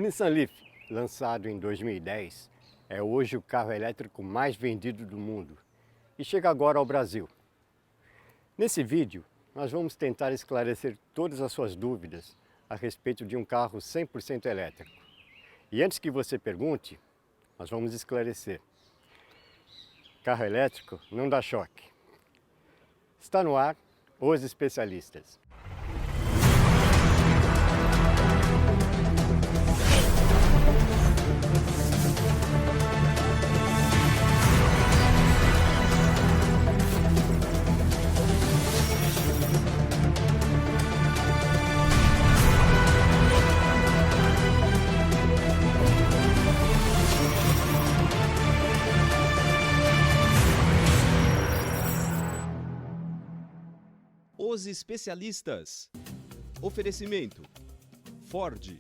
Nissan Leaf, lançado em 2010, é hoje o carro elétrico mais vendido do mundo e chega agora ao Brasil. Nesse vídeo, nós vamos tentar esclarecer todas as suas dúvidas a respeito de um carro 100% elétrico. E antes que você pergunte, nós vamos esclarecer. Carro elétrico não dá choque. Está no ar Os Especialistas. Os Especialistas. Oferecimento: Ford,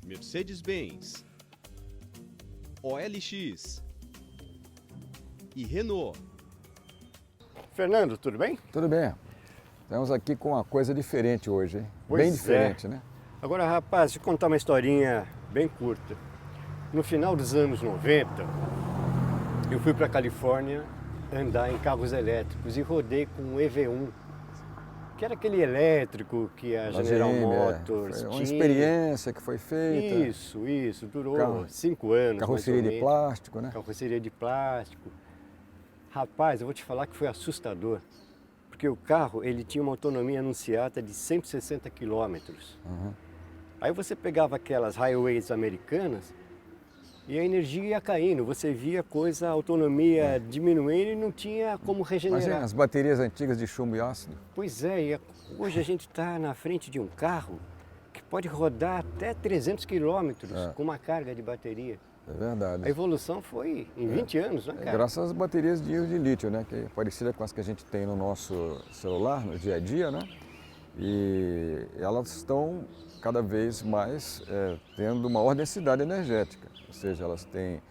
Mercedes-Benz, OLX e Renault. Fernando, tudo bem? Tudo bem. Estamos aqui com uma coisa diferente hoje, hein? Pois Bem é. diferente, né? Agora, rapaz, deixa eu contar uma historinha bem curta. No final dos anos 90, eu fui para a Califórnia andar em carros elétricos e rodei com um EV1, que era aquele elétrico que a Da General GM, Motors Foi uma tinha. experiência que foi feita. Isso, durou Carro- 5 anos. Carroceria mais ou de menos. plástico, né? Carroceria de plástico. Rapaz, eu vou te falar que foi assustador, porque o carro ele tinha uma autonomia anunciada de 160 quilômetros. Uhum. Aí você pegava aquelas highways americanas e a energia ia caindo, você via a autonomia diminuindo e não tinha como regenerar. Imagina as baterias antigas de chumbo e ácido. Pois é, hoje a gente está na frente de um carro que pode rodar até 300 quilômetros com uma carga de bateria. É verdade. A evolução foi em 20 anos, né, cara? Graças às baterias de íon de lítio, né? Que é parecida com as que a gente tem no nosso celular, no dia a dia, né? E elas estão cada vez mais tendo maior densidade energética. Ou seja, elas têm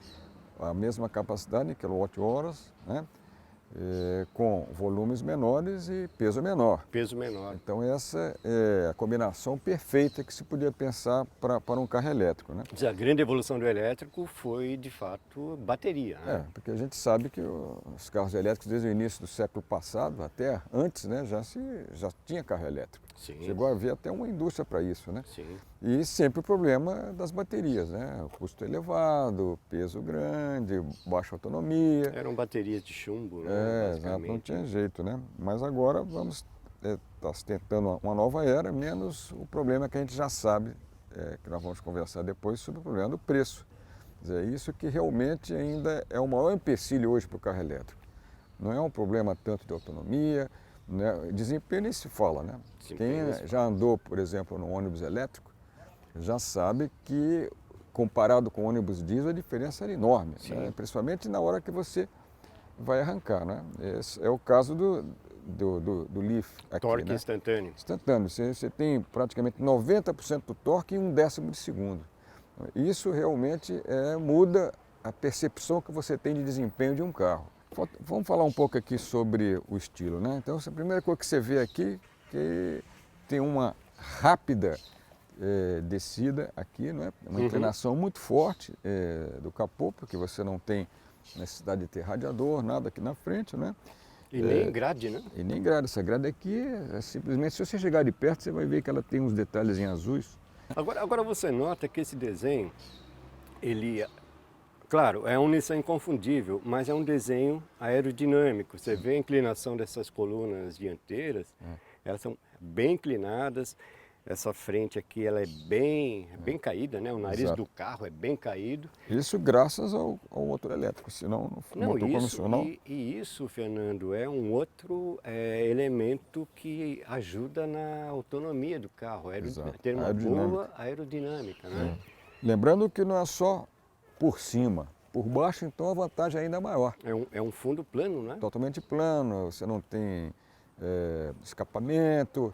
a mesma capacidade em quilowatt-horas, né? Com volumes menores e peso menor. Peso menor. Então essa é a combinação perfeita que se podia pensar para um carro elétrico, né? A grande evolução do elétrico foi, de fato, bateria, né? Porque a gente sabe que os carros elétricos, desde o início do século passado, até antes, né, já tinha carro elétrico. Sim. Chegou a haver até uma indústria para isso, né? Sim. E sempre o problema das baterias, né? O custo elevado, peso grande, baixa autonomia. Eram baterias de chumbo, né? Exato, Basicamente. não tinha jeito, né? Mas agora vamos estar tentando uma nova era, menos o problema que a gente já sabe, que nós vamos conversar depois, sobre o problema do preço. Quer dizer, isso que realmente ainda é o maior empecilho hoje para o carro elétrico. Não é um problema tanto de autonomia, né? Desempenho nem se fala, né? Desempenho nem se Quem já andou, por exemplo, no ônibus elétrico, já sabe que, comparado com o ônibus diesel, a diferença era enorme, né? Principalmente na hora que você vai arrancar, né? Esse é o caso do Leaf aqui, Torque né? instantâneo. Instantâneo. Você tem praticamente 90% do torque em 1/10 de segundo. Isso realmente muda a percepção que você tem de desempenho de um carro. Vamos falar um pouco aqui sobre o estilo, né? Então, a primeira coisa que você vê aqui, que tem uma rápida descida aqui, não é? Uma inclinação muito forte do capô, porque você não tem necessidade de ter radiador, nada aqui na frente, né? E nem grade, né? E nem grade. Essa grade aqui simplesmente, se você chegar de perto, você vai ver que ela tem uns detalhes em azuis. Agora você nota que esse desenho, ele, claro, é um Nissan inconfundível, mas é um desenho aerodinâmico. Você vê a inclinação dessas colunas dianteiras, elas são bem inclinadas. Essa frente aqui, ela é bem caída, né? O nariz Exato. do carro é bem caído. Isso graças ao motor elétrico, senão no motor convencional. E isso, Fernando, é um outro elemento que ajuda na autonomia do carro, Exato. ter uma Aerodinâmica. boa aerodinâmica, né? Lembrando que não é só por cima, por baixo então a vantagem é ainda maior. É um fundo plano, né? Totalmente plano, você não tem escapamento,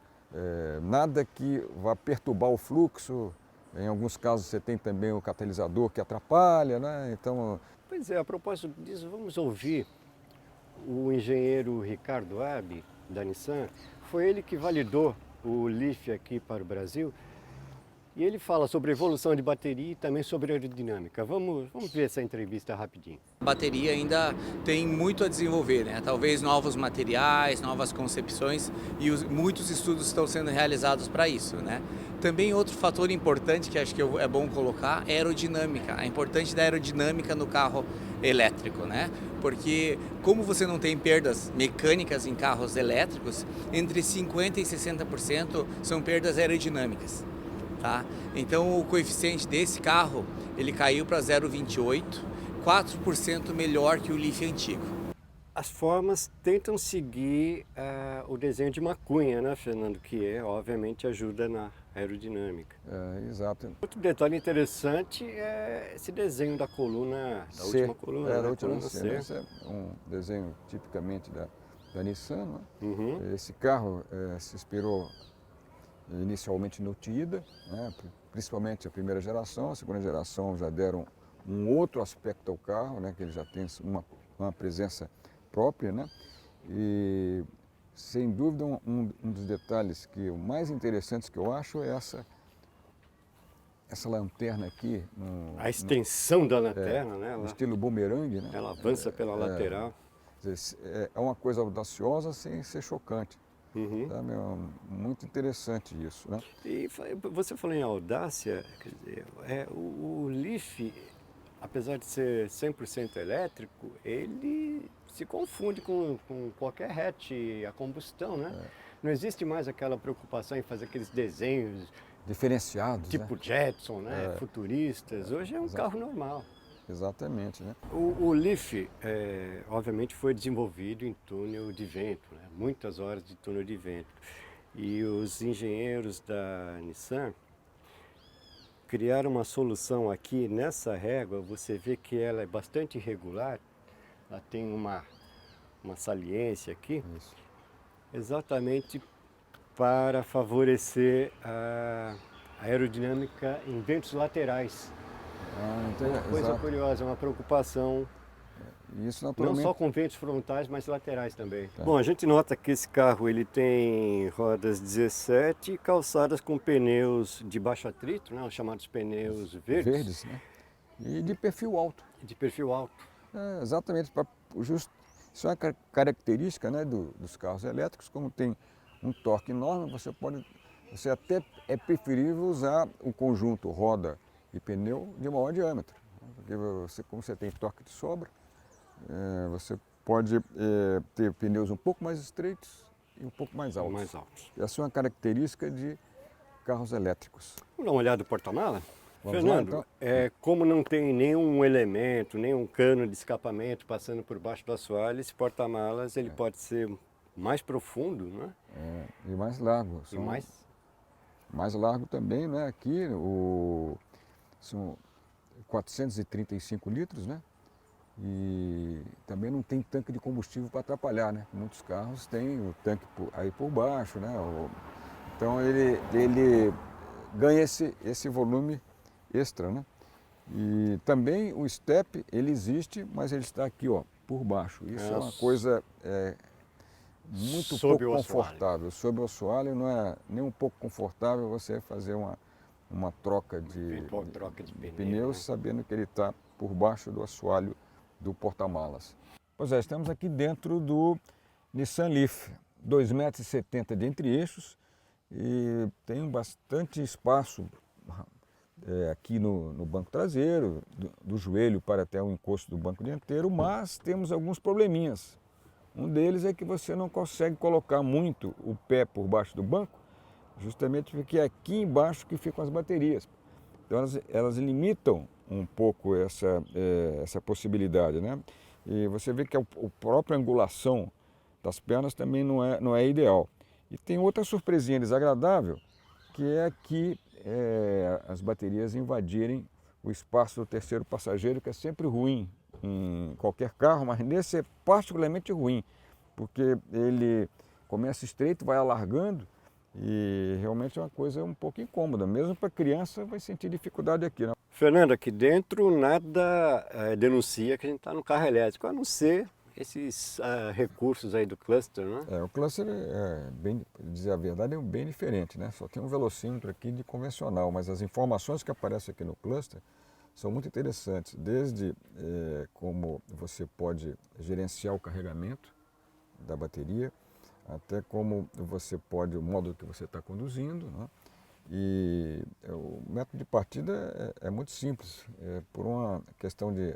nada que vá perturbar o fluxo. Em alguns casos você tem também o catalisador que atrapalha, né? Então, Pois é, a propósito disso, vamos ouvir o engenheiro Ricardo Abbe, da Nissan. Foi ele que validou o Leaf aqui para o Brasil. E ele fala sobre evolução de bateria e também sobre aerodinâmica. Vamos ver essa entrevista rapidinho. A bateria ainda tem muito a desenvolver, né? Talvez novos materiais, novas concepções e muitos estudos estão sendo realizados para isso, né? Também outro fator importante que acho que é bom colocar é a aerodinâmica, a importância da aerodinâmica no carro elétrico, né? Porque como você não tem perdas mecânicas em carros elétricos, entre 50% e 60% são perdas aerodinâmicas. Tá? Então o coeficiente desse carro ele caiu para 0,28, 4% melhor que o Leaf antigo. As formas tentam seguir o desenho de uma cunha, né, Fernando? Que obviamente ajuda na aerodinâmica. Exato. Outro detalhe interessante é esse desenho da coluna, da última coluna. Da né? última Coluna C. Esse é um desenho tipicamente da Nissan. Né? Uhum. Esse carro se inspirou inicialmente no Tida, né? Principalmente a primeira geração. A segunda geração já deram um outro aspecto ao carro, né? Que ele já tem uma presença própria, né? E sem dúvida um dos detalhes mais interessantes que eu acho é essa lanterna aqui. A extensão da lanterna, né? No estilo bumerangue, né? Ela avança pela lateral. É uma coisa audaciosa sem ser chocante. Uhum. Sabe? Muito interessante isso, né? E você falou em audácia, quer dizer, o Leaf, apesar de ser 100% elétrico, ele se confunde com qualquer hatch a combustão, né? Não existe mais aquela preocupação em fazer aqueles desenhos diferenciados, tipo né? Jetson, né? Futuristas. Hoje é um carro normal. Exatamente, né? O Leaf, obviamente, foi desenvolvido em túnel de vento, né? Muitas horas de túnel de vento. E os engenheiros da Nissan criaram uma solução aqui nessa régua. Você vê que ela é bastante irregular, ela tem uma saliência aqui, Isso. exatamente para favorecer a aerodinâmica em ventos laterais. Uma coisa Exato. curiosa, uma preocupação Isso não naturalmente. só com ventos frontais, mas laterais também. Bom, a gente nota que esse carro ele tem rodas 17 calçadas com pneus de baixo atrito, né, os chamados pneus verdes, Né? E de perfil alto. de perfil alto. Exatamente. Isso é uma característica, né, dos carros elétricos. Como tem um torque enorme, você até é preferível usar o conjunto roda e pneu de maior diâmetro. Porque como você tem torque de sobra, você pode ter pneus um pouco mais estreitos e um pouco mais altos. Mais altos. Essa é uma característica de carros elétricos. Vamos dar uma olhada no porta-mala? Vamos lá, Fernando, então? como não tem nenhum elemento, nenhum cano de escapamento passando por baixo do assoalho, esse porta-malas ele pode ser mais profundo, né? E mais largo. E mais largo também, né? Aqui são 435 litros, né? E também não tem tanque de combustível para atrapalhar, né? Muitos carros têm o tanque aí por baixo, né? Então ele ganha esse volume extra, né? E também o step, ele existe, mas ele está aqui, ó, por baixo. Isso é uma coisa muito pouco confortável. Sob o assoalho não é nem um pouco confortável você fazer uma troca de pneus, né? sabendo que ele está por baixo do assoalho do porta-malas. Pois é, estamos aqui dentro do Nissan Leaf, 2,70 m de entre-eixos e tem bastante espaço aqui no banco traseiro, do joelho para até o encosto do banco dianteiro, mas temos alguns probleminhas. Um deles é que você não consegue colocar muito o pé por baixo do banco, justamente porque é aqui embaixo que ficam as baterias. Então elas limitam um pouco essa possibilidade, né? E você vê que a própria angulação das pernas também não é ideal. E tem outra surpresinha desagradável, que é aqui as baterias invadirem o espaço do terceiro passageiro, que é sempre ruim em qualquer carro, mas nesse é particularmente ruim, porque ele começa estreito, vai alargando e realmente é uma coisa um pouco incômoda. Mesmo para criança vai sentir dificuldade aqui, né? Fernando, aqui dentro nada denuncia que a gente está no carro elétrico, a não ser esses recursos aí do cluster, né? O cluster bem, para dizer a verdade, é bem diferente, né? Só tem um velocímetro aqui de convencional, mas as informações que aparecem aqui no cluster são muito interessantes, desde como você pode gerenciar o carregamento da bateria, até como você pode, o modo que você está conduzindo, né? E o método de partida é muito simples, por uma questão de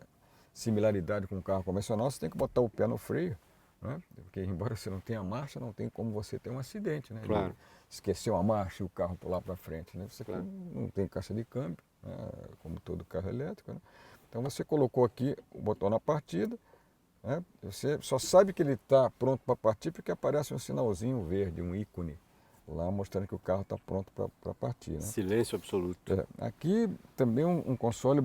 similaridade com o carro convencional, você tem que botar o pé no freio, né? Porque embora você não tenha marcha, não tem como você ter um acidente, né? Claro. Esqueceu a marcha e o carro pular para frente, né? Você Claro. não tem caixa de câmbio, né? Como todo carro elétrico, né? Então você colocou aqui o botão na partida, né? Você só sabe que ele está pronto para partir porque aparece um sinalzinho verde, um ícone lá mostrando que o carro está pronto para partir, né? Silêncio absoluto. Aqui também um console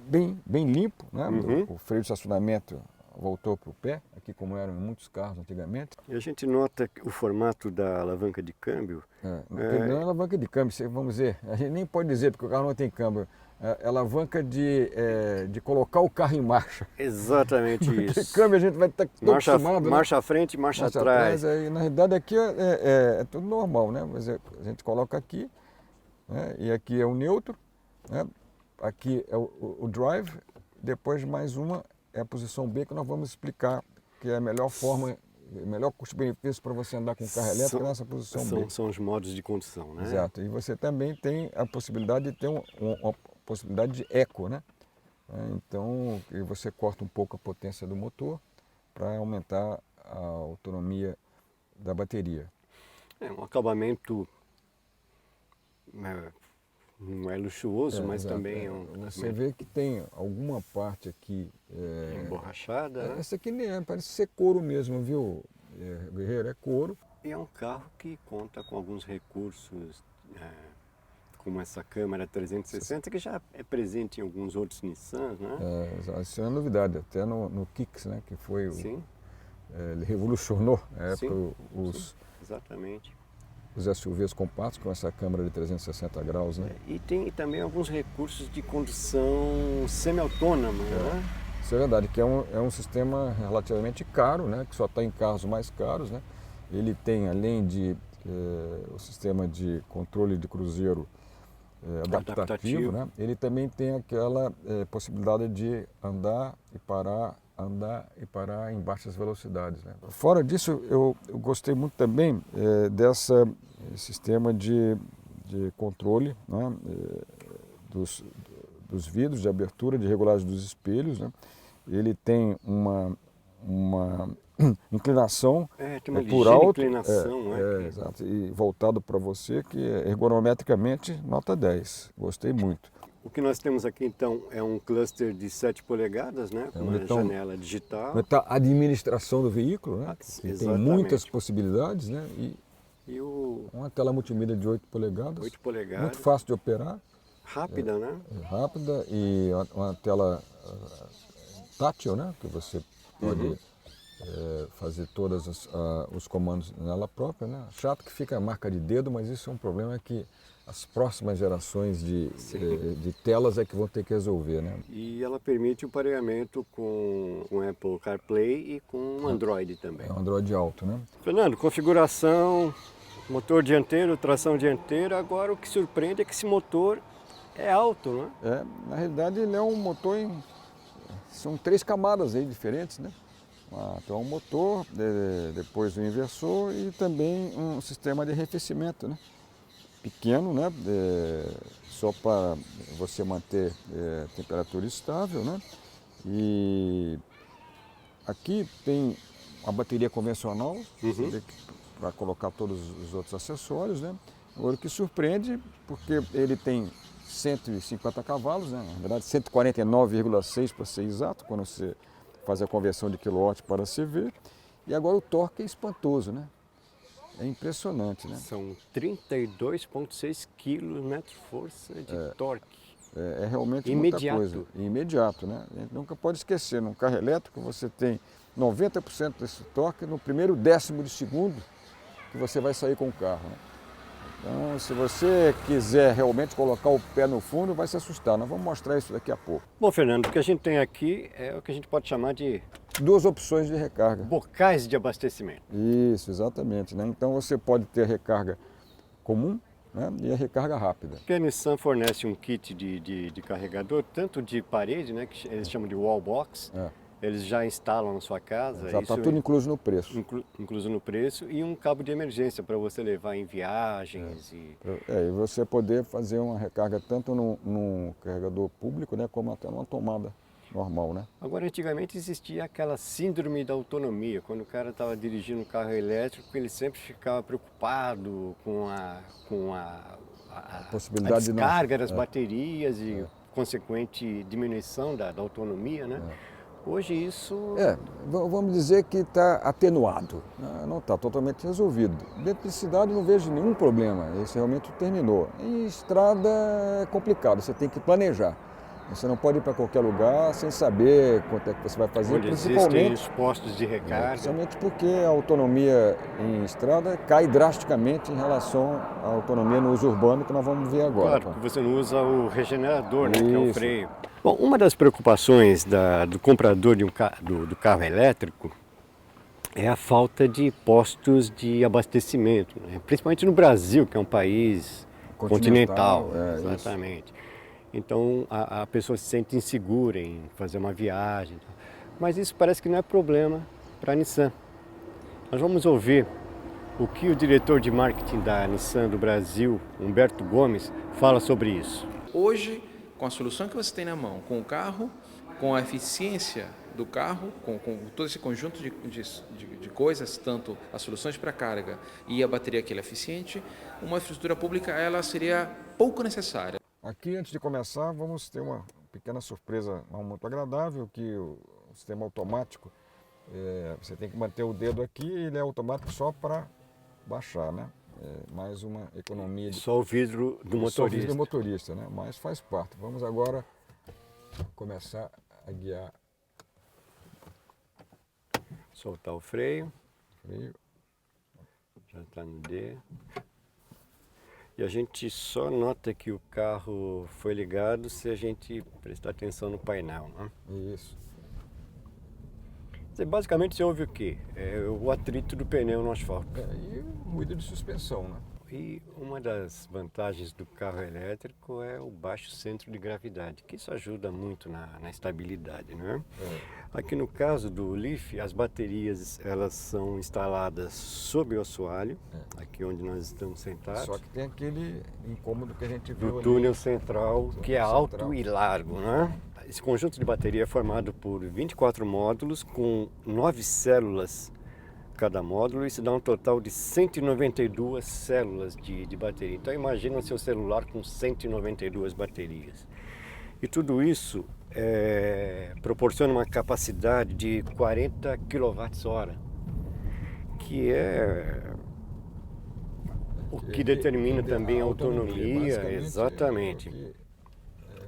bem limpo, né? Uhum. O freio de estacionamento voltou para o pé, aqui como eram em muitos carros antigamente. E a gente nota o formato da alavanca de câmbio. Não é alavanca de câmbio, vamos dizer, a gente nem pode dizer porque o carro não tem câmbio. É alavanca de colocar o carro em marcha. Exatamente Porque isso. câmbio a gente vai estar acostumado, né? Marcha à frente, marcha atrás. Na realidade aqui é tudo normal, né? Mas a gente coloca aqui, né? E aqui é o neutro, né? Aqui é o drive, depois mais uma é a posição B que nós vamos explicar, que é a melhor forma, o melhor custo-benefício para você andar com carro elétrico nessa posição B. São os modos de condução, né? Exato, e você também tem a possibilidade de ter uma possibilidade de eco, né? Então, você corta um pouco a potência do motor para aumentar a autonomia da bateria. É um acabamento, não é luxuoso, mas exato. também Você vê que tem alguma parte aqui emborrachada. Né? Essa aqui parece ser couro mesmo, viu, Guerreiro? É couro. E é um carro que conta com alguns recursos, como essa câmera 360, que já é presente em alguns outros Nissans, né? Isso é uma novidade, até no Kicks, né? Que foi Sim. Ele revolucionou na época Sim, exatamente. Os SUVs compactos com essa câmera de 360 graus, né? E tem também alguns recursos de condução semi-autônoma, né? Isso é verdade, que é um sistema relativamente caro, né? Que só está em carros mais caros, né? Ele tem, além de o sistema de controle de cruzeiro adaptativo, né? Ele também tem aquela possibilidade de andar e parar em baixas velocidades, né? Fora disso, eu gostei muito também desse sistema de controle, né? Dos vidros, de abertura, de regulagem dos espelhos, né? Ele tem uma inclinação tem uma por alto, inclinação, exato, e voltado para você, que ergonometricamente nota 10. Gostei muito. O que nós temos aqui então é um cluster de 7 polegadas, né? Com uma janela digital. Está a administração do veículo, né? Que tem muitas possibilidades, né? E uma tela multimídia de 8 polegadas. 8 polegadas. Muito fácil de operar. Rápida, né? Rápida e uma tela tátil, né? Que você pode fazer todos os comandos nela própria, né? Chato que fica a marca de dedo, mas isso é um problema que as próximas gerações de telas é que vão ter que resolver, né? E ela permite o pareamento com Apple CarPlay e com Android também. É um Android alto, né? Fernando, configuração, motor dianteiro, tração dianteira. Agora o que surpreende é que esse motor é alto, né? Na realidade ele é um motor são 3 camadas aí diferentes, né? Então um motor, depois o inversor e também um sistema de arrefecimento, né? Pequeno, né? Só para você manter temperatura estável, né? E aqui tem a bateria convencional para colocar todos os outros acessórios, né? Agora o que surpreende, porque ele tem 150 cavalos, né? Na verdade 149,6 para ser exato, quando você faz a conversão de quilowatt para CV. E agora o torque é espantoso, né? É impressionante, né? São 32,6 kgfm de torque. É realmente imediato. Muita coisa. Imediato, né? A gente nunca pode esquecer, num carro elétrico você tem 90% desse torque no primeiro décimo de segundo que você vai sair com o carro, né? Então, se você quiser realmente colocar o pé no fundo, vai se assustar. Nós vamos mostrar isso daqui a pouco. Bom, Fernando, o que a gente tem aqui é o que a gente pode chamar de duas opções de recarga. Bocais de abastecimento. Isso, exatamente, né? Então você pode ter a recarga comum, né, e a recarga rápida. Porque a Nissan fornece um kit de carregador, tanto de parede, né, que eles chamam de wall box, eles já instalam na sua casa. Já está tudo incluso no preço. Incluso no preço, e um cabo de emergência para você levar em viagens. E você poder fazer uma recarga tanto num carregador público, né, como até numa tomada normal, né? Agora, antigamente existia aquela síndrome da autonomia, quando o cara estava dirigindo um carro elétrico, ele sempre ficava preocupado com a possibilidade a descarga das baterias e consequente diminuição da autonomia, né? Hoje isso... vamos dizer que está atenuado, né? Não está totalmente resolvido. Dentro de cidade não vejo nenhum problema, esse realmente terminou. Em estrada é complicado, você tem que planejar. Você não pode ir para qualquer lugar sem saber quanto é que você vai fazer, onde existem os postos de recarga. Principalmente porque a autonomia em estrada cai drasticamente em relação à autonomia no uso urbano, que nós vamos ver agora. Claro, porque você não usa o regenerador, né, que é o freio. Bom, uma das preocupações do comprador do carro elétrico é a falta de postos de abastecimento, né? Principalmente no Brasil, que é um país continental. Exatamente. Isso. Então a pessoa se sente insegura em fazer uma viagem. Mas isso parece que não é problema para a Nissan. Nós vamos ouvir o que o diretor de marketing da Nissan do Brasil, Humberto Gomes, fala sobre isso. Hoje, com a solução que você tem na mão, com o carro, com a eficiência do carro, com todo esse conjunto de coisas, tanto as soluções para carga e a bateria que é eficiente, uma infraestrutura pública ela seria pouco necessária. Aqui, antes de começar, vamos ter uma pequena surpresa não muito agradável, que o sistema automático, você tem que manter o dedo aqui e ele é automático só para baixar, né? Mais uma economia. Só o vidro do motorista. Só o vidro do motorista, né? Mas faz parte. Vamos agora começar a guiar. Soltar o freio. Freio. Já está no D. E a gente só nota que o carro foi ligado se a gente prestar atenção no painel, né? Isso. Basicamente você ouve o quê? O atrito do pneu no asfalto. E o ruído de suspensão, né? E uma das vantagens do carro elétrico é o baixo centro de gravidade, que isso ajuda muito na estabilidade, né? Aqui no caso do Leaf, as baterias elas são instaladas sob o assoalho, aqui onde nós estamos sentados. Só que tem aquele incômodo que a gente viu do túnel central, que é alto e largo, né? Esse conjunto de bateria é formado por 24 módulos com 9 células cada módulo, isso dá um total de 192 células de bateria. Então imagina o seu celular com 192 baterias. E tudo isso proporciona uma capacidade de 40 kWh, que é o que determina também a autonomia, exatamente.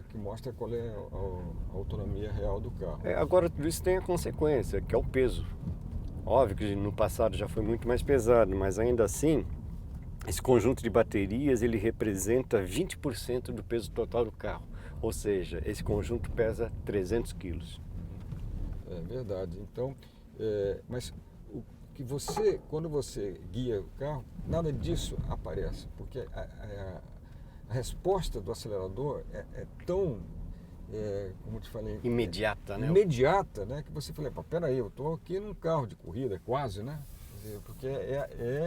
Que mostra qual é a autonomia real do carro. Agora tudo isso tem a consequência, que é o peso. Óbvio que no passado já foi muito mais pesado, mas ainda assim, esse conjunto de baterias ele representa 20% do peso total do carro. Ou seja, esse conjunto pesa 300 quilos. É verdade. Então, mas o que quando você guia o carro, nada disso aparece, porque a resposta do acelerador é tão, como eu te falei... Imediata, né? Imediata, né? Que você fala, peraí, eu estou aqui num carro de corrida, quase, né? Porque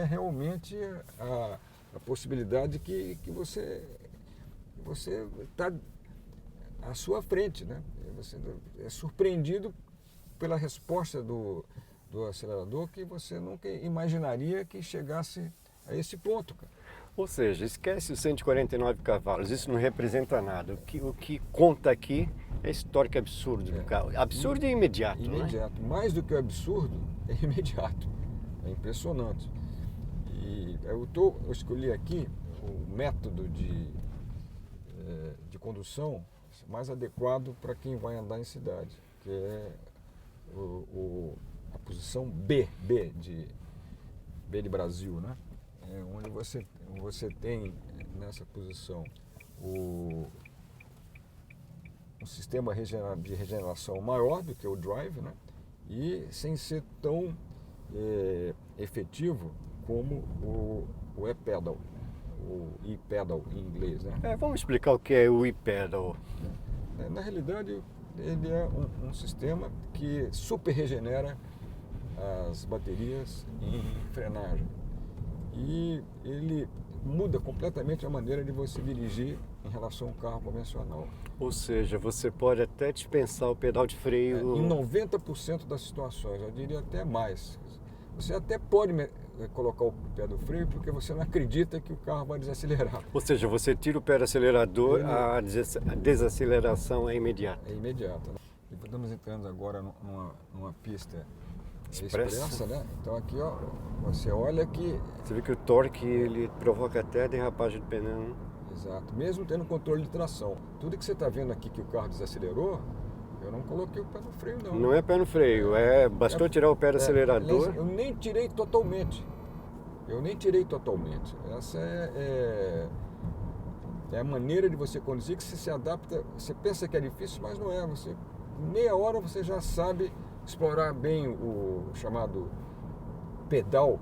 realmente a possibilidade que você está à sua frente, né? Você é surpreendido pela resposta do acelerador que você nunca imaginaria que chegasse a esse ponto, cara. Ou seja, esquece os 149 cavalos, isso não representa nada. O que conta aqui é esse torque absurdo do carro. Absurdo e imediato, Imediato. Né? Mais do que o absurdo, é imediato. É impressionante. E eu escolhi aqui o método de condução mais adequado para quem vai andar em cidade, que é a posição B de Brasil, né? Onde você tem nessa posição um sistema de regeneração maior do que o drive, né? e sem ser tão efetivo como o e-pedal, o e-pedal em inglês, né? Vamos explicar o que é o e-pedal. Na realidade, ele é um sistema que super regenera as baterias em frenagem. E ele muda completamente a maneira de você dirigir em relação ao carro convencional. Ou seja, você pode até dispensar o pedal de freio. Em 90% das situações, eu diria até mais. Você até pode colocar o pé do freio porque você não acredita que o carro vai desacelerar. Ou seja, você tira o pé do acelerador, a desaceleração é imediata. É imediata. Né? E estamos entrando agora numa pista expressa, né? Então aqui, ó, você olha que... Você vê que o torque, ele provoca até derrapagem do pneu, né? Exato, mesmo tendo controle de tração. Tudo que você está vendo aqui que o carro desacelerou, eu não coloquei o pé no freio, não. Não é pé no freio, bastou tirar o pé do acelerador. Eu nem tirei totalmente. Essa é a maneira de você conduzir, que você se adapta. Você pensa que é difícil, mas não é. Em meia hora você já sabe explorar bem o chamado pedal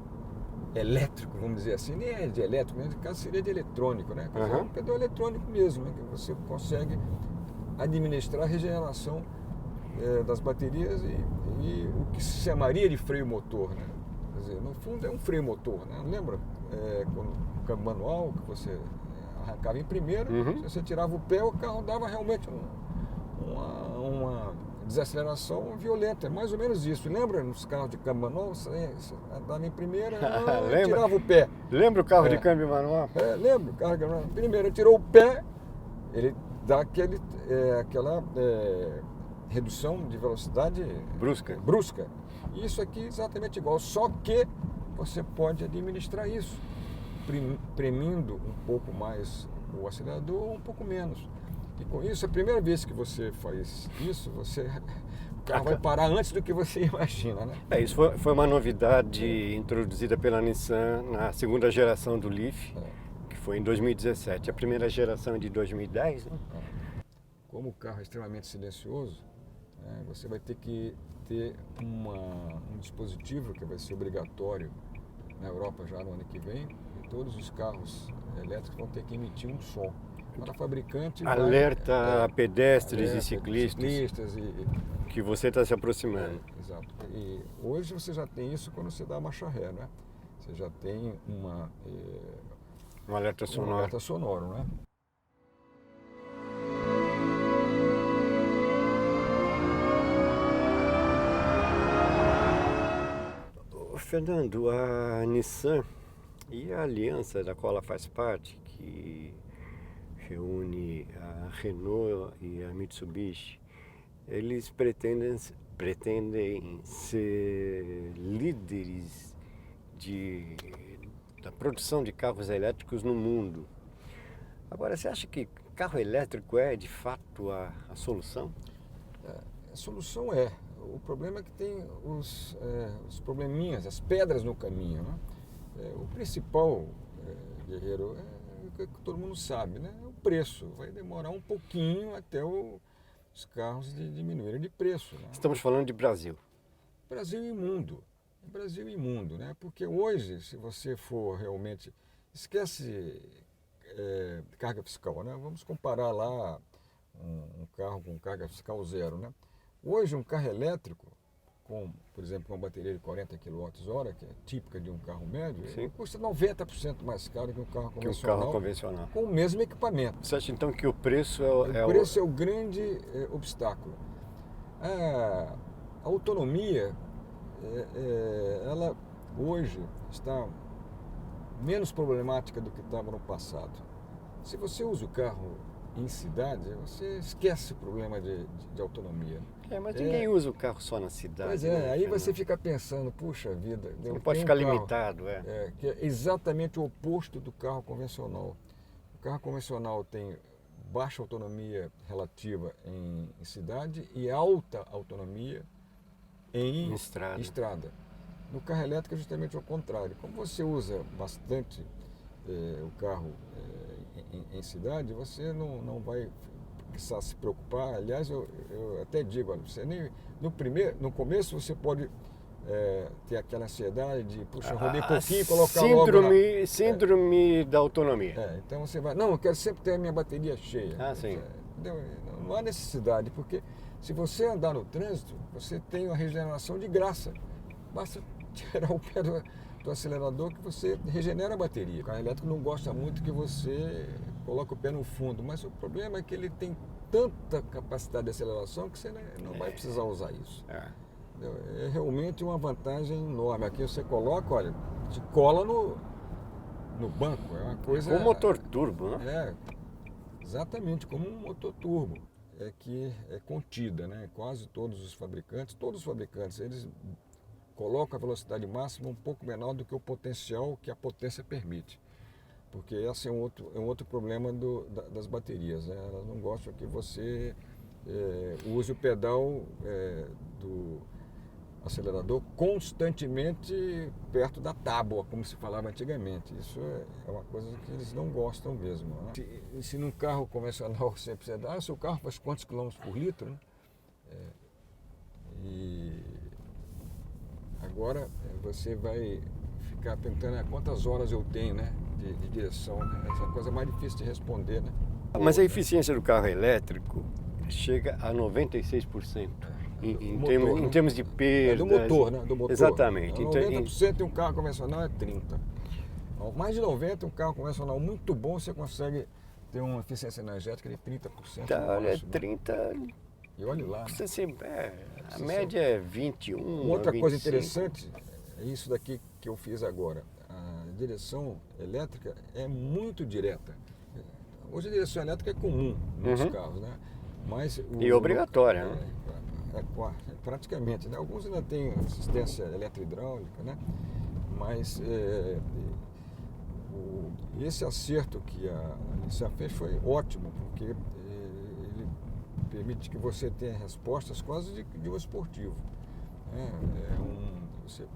elétrico, vamos dizer assim. Nem é de elétrico, mas no caso seria de eletrônico, né? Quer dizer, é um pedal eletrônico mesmo, né? Que você consegue administrar a regeneração das baterias e o que se chamaria de freio motor, né? Quer dizer, no fundo é um freio motor, né? Lembra quando o câmbio manual que você arrancava em primeiro, se você tirava o pé, o carro dava realmente uma desaceleração violenta, é mais ou menos isso. Lembra nos carros de câmbio manual, você andava em primeira e tirava o pé. Lembra o carro de câmbio manual? Lembro, o carro de câmbio manual. Primeiro tirou o pé, ele dá aquela redução de velocidade brusca. E isso aqui é exatamente igual, só que você pode administrar isso, premindo um pouco mais o acelerador ou um pouco menos. E com isso, a primeira vez que você faz isso, o carro vai parar antes do que você imagina, né? Isso foi uma novidade introduzida pela Nissan na segunda geração do Leaf, que foi em 2017. A primeira geração é de 2010, né? Como o carro é extremamente silencioso, você vai ter que ter um dispositivo que vai ser obrigatório na Europa já no ano que vem, e todos os carros elétricos vão ter que emitir um som. Cada fabricante alerta a pedestres e ciclistas que você está se aproximando. Exato. E hoje você já tem isso quando você dá marcha ré, né? Você já tem um alerta sonoro. Um alerta sonoro, né? Fernando, a Nissan e a aliança da qual ela faz parte, que reúne a Renault e a Mitsubishi, eles pretendem ser líderes da produção de carros elétricos no mundo. Agora, você acha que carro elétrico é de fato a solução? A solução é. O problema é que tem os probleminhas, as pedras no caminho, né? O principal, Guerreiro, é o que todo mundo sabe, né? O preço. Vai demorar um pouquinho até os carros diminuírem de preço. Né? Estamos falando de Brasil. Brasil e mundo. Brasil e mundo, né? Porque hoje, se você for realmente... Esquece carga fiscal, né? Vamos comparar lá um carro com carga fiscal zero, né? Hoje, um carro elétrico, por exemplo, com uma bateria de 40 kWh, que é típica de um carro médio, ele custa 90% mais caro que um carro convencional, com o mesmo equipamento. Você acha então que o preço é o grande obstáculo. A autonomia, ela hoje está menos problemática do que estava no passado. Se você usa o carro em cidade, você esquece o problema de autonomia. Mas ninguém usa o carro só na cidade. Pois né, aí você fica pensando, puxa vida... Você não pode ficar limitado. Que é exatamente o oposto do carro convencional. O carro convencional tem baixa autonomia relativa em cidade e alta autonomia em estrada. No carro elétrico é justamente o contrário. Como você usa bastante o carro em cidade, você não vai precisar se preocupar. Aliás, eu até digo, olha, você nem, no começo você pode ter aquela ansiedade de, puxa, rodei pouquinho e colocar Síndrome da autonomia. Então você vai, não, eu quero sempre ter a minha bateria cheia. Sim. Não há necessidade, porque se você andar no trânsito, você tem uma regeneração de graça. Basta tirar o pé do acelerador que você regenera a bateria. O carro elétrico não gosta muito que você coloque o pé no fundo, mas o problema é que ele tem tanta capacidade de aceleração que você não vai precisar usar isso. É realmente uma vantagem enorme. Aqui você coloca, olha, te cola no banco. É uma coisa... Com motor turbo, né? Exatamente, como um motor turbo. Que é contida, né? Quase todos os fabricantes, eles colocam a velocidade máxima um pouco menor do que o potencial que a potência permite. Porque esse é um outro problema das baterias, né? Elas não gostam que você use o pedal do acelerador constantemente perto da tábua, como se falava antigamente. Isso é uma coisa que eles não gostam mesmo, né? Se num carro convencional você precisa seu carro faz quantos quilômetros por litro, né? E agora você vai ficar perguntando quantas horas eu tenho, né, de direção, né? Essa é a coisa mais difícil de responder, né? Mas a eficiência do carro elétrico chega a 96%. Em termos de perdas. Do motor, né? Do motor. Exatamente. 90% em um carro convencional é 30%. Mais de 90% um carro convencional muito bom, você consegue ter uma eficiência energética de 30%. Olha, 30%. E olha lá. A média é 21%. Uma outra 25%. coisa interessante é isso daqui que eu fiz agora. A direção elétrica é muito direta. Hoje a direção elétrica é comum nos carros, né? Mas e obrigatória, né? Praticamente, né? Alguns ainda têm assistência eletrohidráulica, né? Mas esse acerto que a Nissan fez foi ótimo, porque ele permite que você tenha respostas quase de um esportivo. Você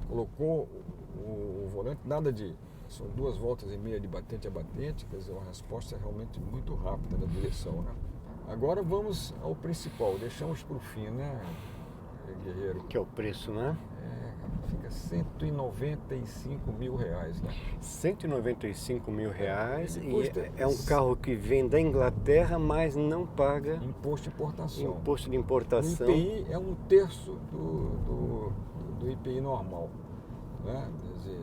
colocou o volante, nada de... São 2,5 voltas de batente a batente, quer dizer, uma resposta realmente muito rápida da direção, né? Agora vamos ao principal, deixamos para o fim, né, Guerreiro? Que é o preço, né? Fica R$195 mil, né? R$195 mil, e é um carro que vem da Inglaterra, mas não paga imposto de importação. Imposto de importação. O IPI é 1/3 do IPI normal, né? Quer dizer,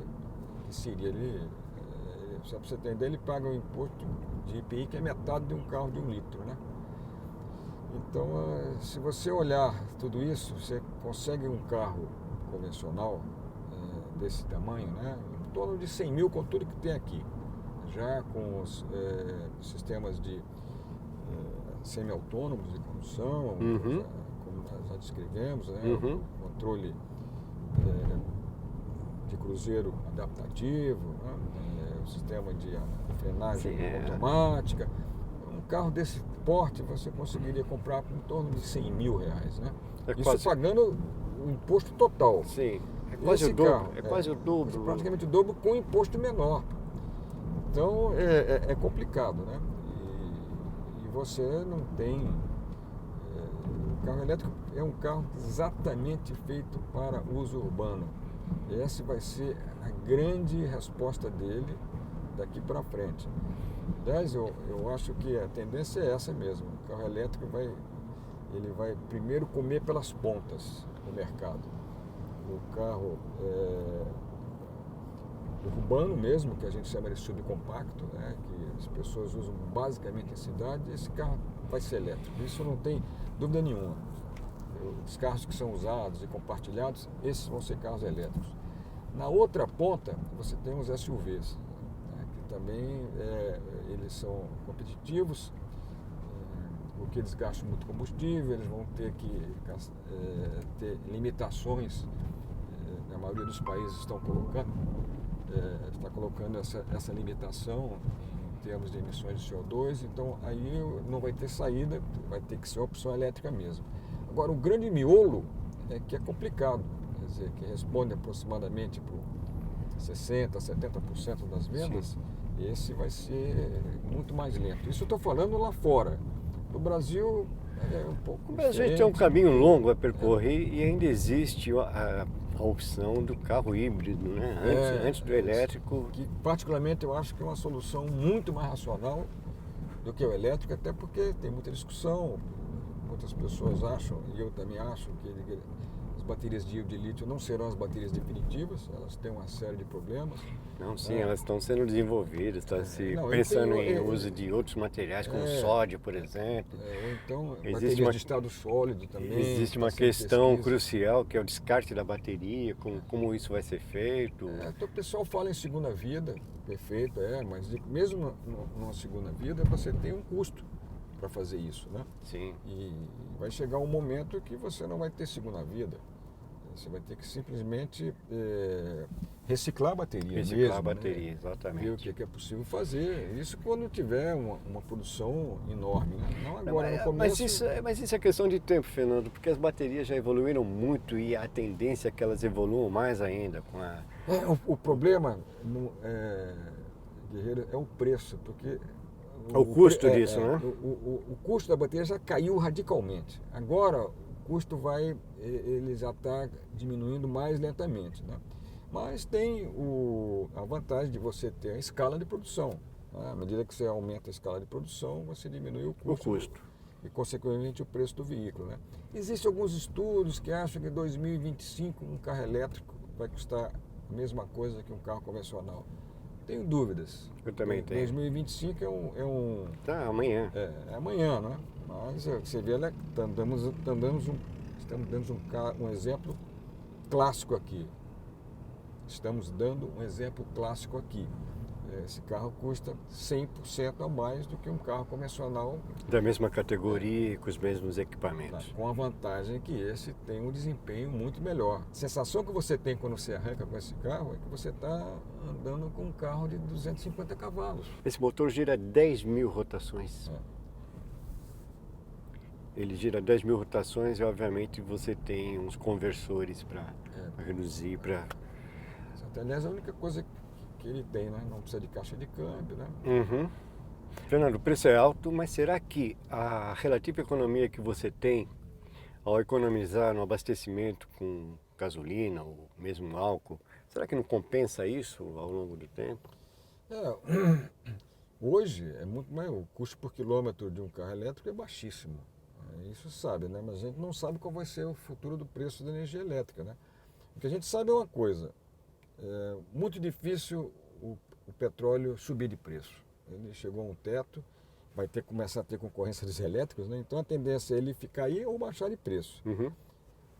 que seria ali, só para você entender, ele paga um imposto de IPI que é metade de um carro de 1 litro, né? Então, se você olhar tudo isso, você consegue um carro convencional desse tamanho, né? Em torno de 100 mil com tudo que tem aqui. Já com os sistemas de semi-autônomos de condução, como nós já descrevemos, né? O controle de cruzeiro adaptativo, né? O sistema de frenagem automática. Um carro desse porte você conseguiria comprar por em torno de R$100 mil, né? Isso pagando o imposto total. Sim, é quase o dobro. Quase o dobro. Praticamente o dobro com imposto menor. Então é complicado, né? E você não tem... O carro elétrico é um carro exatamente feito para uso urbano. Essa vai ser a grande resposta dele daqui para frente. Aliás, eu acho que a tendência é essa mesmo. O carro elétrico ele vai primeiro comer pelas pontas do mercado. O carro urbano mesmo, que a gente chama de subcompacto, né, que as pessoas usam basicamente em cidade, esse carro vai ser elétrico. Isso não tem dúvida nenhuma. Os carros que são usados e compartilhados, esses vão ser carros elétricos. Na outra ponta, você tem os SUVs, né, que também eles são competitivos, porque eles gastam muito combustível, eles vão ter que ter limitações, na maioria dos países está colocando essa limitação em termos de emissões de CO2, então aí não vai ter saída, vai ter que ser opção elétrica mesmo. Agora, o grande miolo é que é complicado, quer dizer, que responde aproximadamente por 60%, 70% das vendas, esse vai ser muito mais lento. Isso eu estou falando lá fora. No Brasil é um pouco A gente diferente. tem um caminho longo a percorrer e ainda existe a opção do carro híbrido, né? Antes do elétrico. Que particularmente eu acho que é uma solução muito mais racional do que o elétrico, até porque tem muita discussão. Muitas pessoas acham, e eu também acho, que as baterias de lítio não serão as baterias definitivas, elas têm uma série de problemas. Não, sim, elas estão sendo desenvolvidas, está se Não, pensando em uso de outros materiais, como sódio, por exemplo. Ou então Existe baterias uma- de estado sólido também. Existe uma tá sendo questão pesquisa. crucial, que é o descarte da bateria, como isso vai ser feito. Então o pessoal fala em segunda vida, perfeito, mas mesmo numa segunda vida você tem um custo para fazer isso, né? Sim. E vai chegar um momento que você não vai ter segunda vida. Você vai ter que simplesmente reciclar a bateria Reciclar mesmo, a bateria, né? exatamente. Ver o que é possível fazer. Isso quando tiver uma produção enorme, né? Não agora, no começo. Mas isso é questão de tempo, Fernando, porque as baterias já evoluíram muito e a tendência é que elas evoluam mais ainda com a... O problema, Guerreiro, é o preço, porque... O custo disso, né? O custo da bateria já caiu radicalmente. Agora, o custo ele já está diminuindo mais lentamente, né? Mas tem a vantagem de você ter a escala de produção, né? À medida que você aumenta a escala de produção, você diminui o custo. E, consequentemente, o preço do veículo, né? Existem alguns estudos que acham que em 2025 um carro elétrico vai custar a mesma coisa que um carro convencional. Tenho dúvidas. Eu também tenho. 2025 é um... Tá, amanhã. É amanhã, né? Mas você vê, né, estamos dando um exemplo clássico aqui. Estamos dando um exemplo clássico aqui. Esse carro custa 100% a mais do que um carro convencional. Da mesma categoria e com os mesmos equipamentos. Com a vantagem que esse tem um desempenho muito melhor. A sensação que você tem quando você arranca com esse carro é que você está andando com um carro de 250 cavalos. Esse motor gira 10.000 rotações. Ele gira 10.000 rotações e, obviamente, você tem uns conversores para reduzir, para... Aliás, a única coisa que ele tem, né? Não precisa de caixa de câmbio, né? Uhum. Fernando, o preço é alto, mas será que a relativa economia que você tem ao economizar no abastecimento com gasolina ou mesmo álcool, será que não compensa isso ao longo do tempo? Hoje é muito mais, o custo por quilômetro de um carro elétrico é baixíssimo. Isso sabe, né? Mas a gente não sabe qual vai ser o futuro do preço da energia elétrica, né? O que a gente sabe é uma coisa, é muito difícil o petróleo subir de preço. Ele chegou a um teto, vai começar a ter concorrência dos elétricos, né? Então a tendência é ele ficar aí ou baixar de preço. Uhum.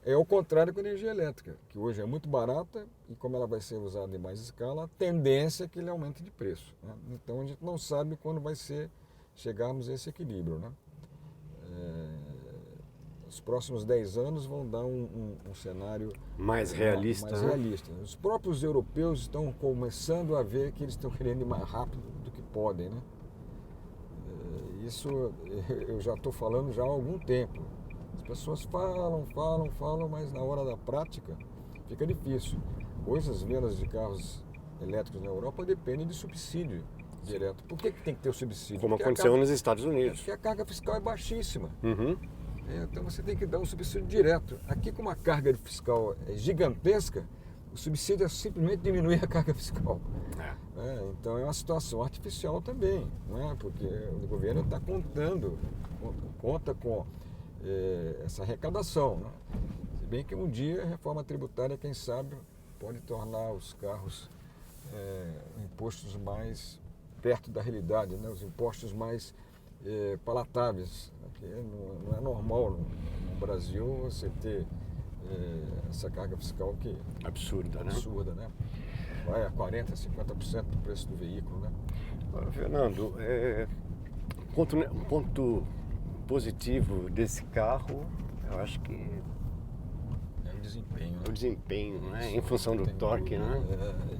É o contrário com a energia elétrica, que hoje é muito barata e como ela vai ser usada em mais escala, a tendência é que ele aumente de preço, né? Então a gente não sabe quando vai chegarmos a esse equilíbrio, né? Os próximos 10 anos vão dar um cenário mais realista. Mais realista. Os próprios europeus estão começando a ver que eles estão querendo ir mais rápido do que podem, né? Isso eu já estou falando já há algum tempo. As pessoas falam, mas na hora da prática fica difícil. Hoje as vendas de carros elétricos na Europa dependem de subsídio direto. Por que tem que ter o subsídio? Como aconteceu nos Estados Unidos. Porque a carga fiscal é baixíssima. Uhum. Então você tem que dar um subsídio direto. Aqui, como a carga fiscal é gigantesca, o subsídio é simplesmente diminuir a carga fiscal. Então é uma situação artificial também, não é? Porque o governo está conta com essa arrecadação, né? Se bem que um dia a reforma tributária, quem sabe, pode tornar os carros impostos mais perto da realidade, né? Os impostos mais palatáveis. Porque não é normal no Brasil você ter essa carga fiscal que absurda, né? Vai a 40%, 50% do preço do veículo, né? Fernando, um ponto positivo desse carro, eu acho que é o desempenho. Né? O desempenho, né? Em função do torque, né?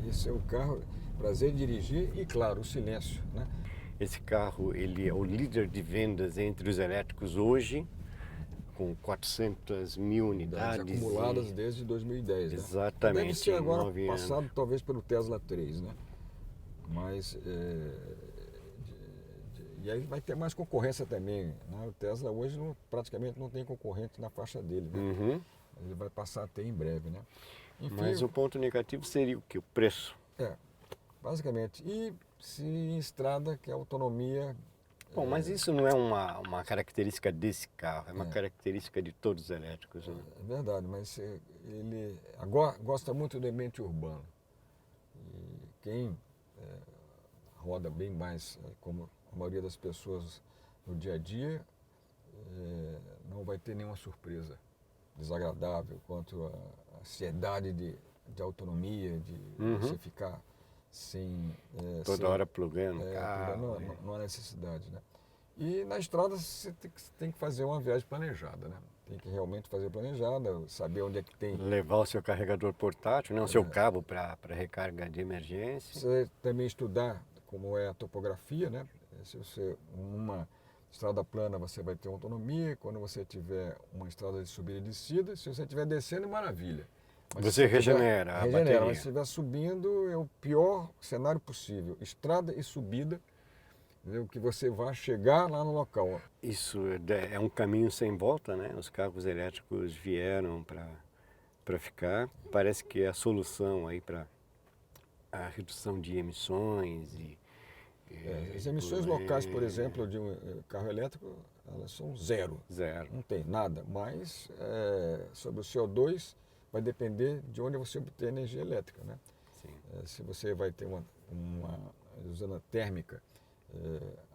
Esse é o carro, prazer de dirigir e, claro, o silêncio, né? Esse carro, ele é o líder de vendas entre os elétricos hoje, com 400 mil unidades. Acumuladas desde 2010, né? Exatamente. Deve ser agora passado talvez pelo Tesla 3, né? Mas E aí vai ter mais concorrência também, né? O Tesla hoje praticamente não tem concorrente na faixa dele, né? Uhum. Ele vai passar a ter em breve, né? Enfim, Mas o ponto negativo seria o que? O preço. basicamente. E se em estrada, que é a autonomia. Bom, mas isso não é uma característica desse carro, é uma característica de todos os elétricos, né? É verdade, mas ele agora gosta muito do ambiente urbano. E quem roda bem mais, como a maioria das pessoas no dia a dia, não vai ter nenhuma surpresa desagradável quanto à ansiedade de autonomia, de você ficar sem... Toda hora plugando o carro. Não há necessidade, né? E na estrada você tem que fazer uma viagem planejada, né? Tem que realmente fazer planejada, saber onde é que tem... Levar o seu carregador portátil, né? O seu cabo para recarga de emergência. Você também estudar como é a topografia, né? Se você, numa estrada plana, você vai ter autonomia, quando você tiver uma estrada de subida e descida, se você estiver descendo, maravilha. Mas Você regenera a bateria. Mas se estiver subindo, é o pior cenário possível. Estrada e subida, entendeu? Que você vai chegar lá no local. Isso é um caminho sem volta, né? Os carros elétricos vieram para ficar. Parece que é a solução aí para a redução de emissões As emissões locais, por exemplo, de um carro elétrico, elas são zero. Zero. Não tem nada. Mas sobre o CO2 vai depender de onde você obter energia elétrica, né? Sim. Se você vai ter uma usina térmica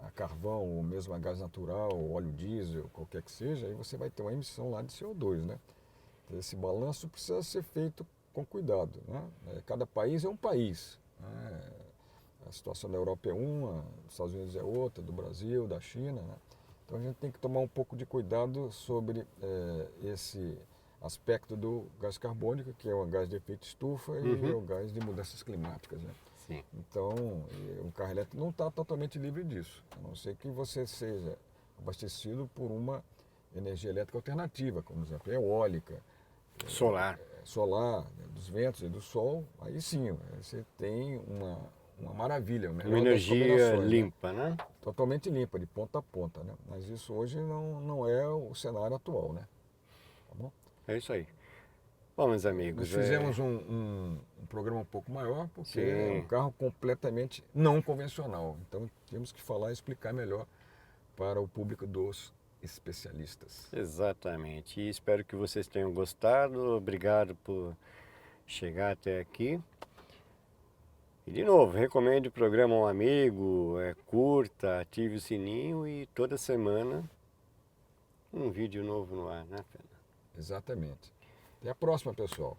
a carvão, ou mesmo a gás natural, ou óleo diesel, qualquer que seja, aí você vai ter uma emissão lá de CO2, né? Então, esse balanço precisa ser feito com cuidado, né? Cada país é um país, né? A situação da Europa é uma, dos Estados Unidos é outra, do Brasil, da China, né? Então a gente tem que tomar um pouco de cuidado sobre esse aspecto do gás carbônico, que é o gás de efeito estufa e o gás de mudanças climáticas, né? Sim. Então, um carro elétrico não está totalmente livre disso, a não ser que você seja abastecido por uma energia elétrica alternativa, como, por exemplo, eólica, Solar. solar, né, dos ventos e do sol. Aí sim, você tem uma maravilha. Uma energia limpa, né? Totalmente limpa, de ponta a ponta, né? Mas isso hoje não é o cenário atual, né? Tá bom? É isso aí. Bom, meus amigos... Nós fizemos um programa um pouco maior, porque Sim. é um carro completamente não convencional. Então temos que falar e explicar melhor para o público dos especialistas. Exatamente. E espero que vocês tenham gostado. Obrigado por chegar até aqui. E de novo, recomende o programa a um amigo, curta, ative o sininho e toda semana um vídeo novo no ar, né, Fernando? Exatamente. Até a próxima, pessoal.